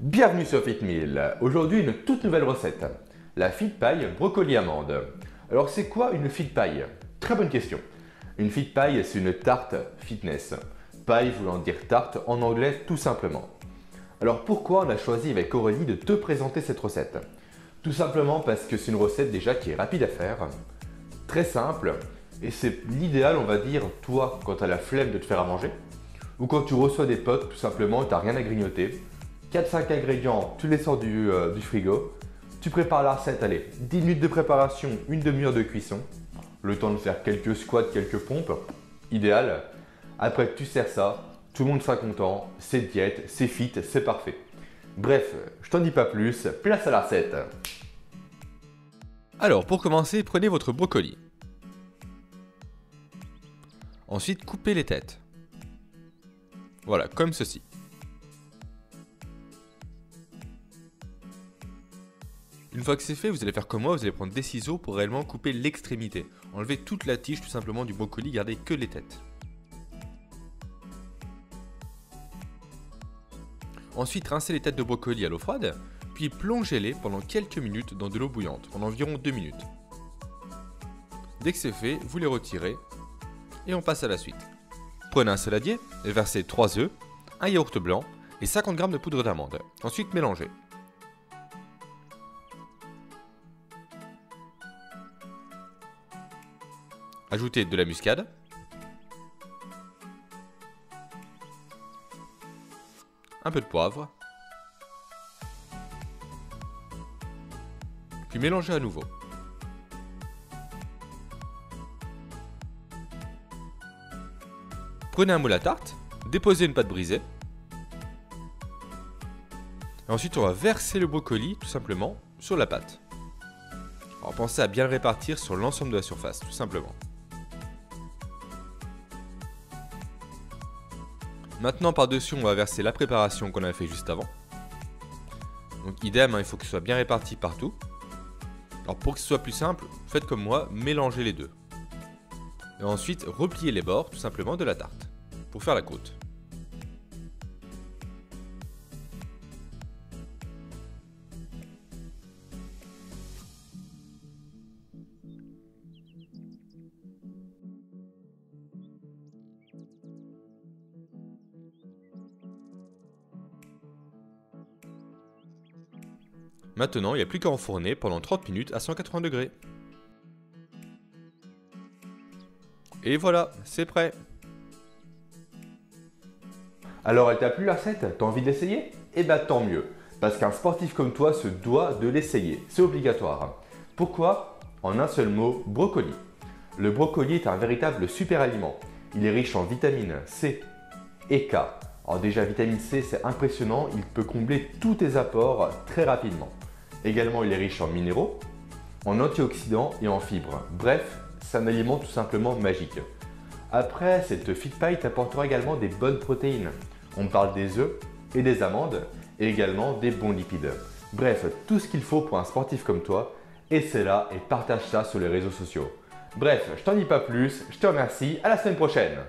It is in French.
Bienvenue sur FitMeal. Aujourd'hui, une toute nouvelle recette. La fit pie brocoli amande. Alors, c'est quoi une fit pie? Très bonne question. Une fit pie, c'est une tarte fitness. Pie voulant dire tarte en anglais tout simplement. Alors, pourquoi on a choisi avec Aurélie de te présenter cette recette? Tout simplement parce que c'est une recette déjà qui est rapide à faire, très simple, et c'est l'idéal, on va dire, toi, quand tu as la flemme de te faire à manger, ou quand tu reçois des potes, tout simplement, et tu n'as rien à grignoter. 4-5 ingrédients, tu les sors du frigo, tu prépares la recette, allez, 10 minutes de préparation, une demi-heure de cuisson, le temps de faire quelques squats, quelques pompes, idéal. Après tu sers ça, tout le monde sera content, c'est diète, c'est fit, c'est parfait. Bref, je t'en dis pas plus, place à la recette. Alors pour commencer, prenez votre brocoli. Ensuite, coupez les têtes. Voilà, comme ceci. Une fois que c'est fait, vous allez faire comme moi, vous allez prendre des ciseaux pour réellement couper l'extrémité. Enlever toute la tige tout simplement du brocoli, gardez que les têtes. Ensuite, rincez les têtes de brocoli à l'eau froide, puis plongez-les pendant quelques minutes dans de l'eau bouillante, pendant environ 2 minutes. Dès que c'est fait, vous les retirez et on passe à la suite. Prenez un saladier, versez 3 œufs, un yaourt blanc et 50 g de poudre d'amande. Ensuite, mélangez. Ajoutez de la muscade, un peu de poivre, puis mélangez à nouveau. Prenez un moule à tarte, déposez une pâte brisée, et ensuite on va verser le brocoli tout simplement sur la pâte. Alors pensez à bien le répartir sur l'ensemble de la surface, tout simplement. Maintenant par-dessus on va verser la préparation qu'on a fait juste avant. Donc idem, il faut que ce soit bien réparti partout. Alors pour que ce soit plus simple, faites comme moi, mélangez les deux. Et ensuite repliez les bords tout simplement de la tarte, pour faire la croûte. Maintenant, il n'y a plus qu'à enfourner pendant 30 minutes à 180 degrés. Et voilà, c'est prêt. Alors, elle t'a plu la recette? T'as envie de l'essayer? Eh ben tant mieux, parce qu'un sportif comme toi se doit de l'essayer, c'est obligatoire. Pourquoi? En un seul mot, brocoli. Le brocoli est un véritable super aliment. Il est riche en vitamines C et K. Alors déjà, vitamine C, c'est impressionnant, il peut combler tous tes apports très rapidement. Également, il est riche en minéraux, en antioxydants et en fibres. Bref, c'est un aliment tout simplement magique. Après, cette fit pie t'apportera également des bonnes protéines. On parle des œufs et des amandes et également des bons lipides. Bref, tout ce qu'il faut pour un sportif comme toi. Essaie-la et partage ça sur les réseaux sociaux. Bref, je t'en dis pas plus, je te remercie, à la semaine prochaine.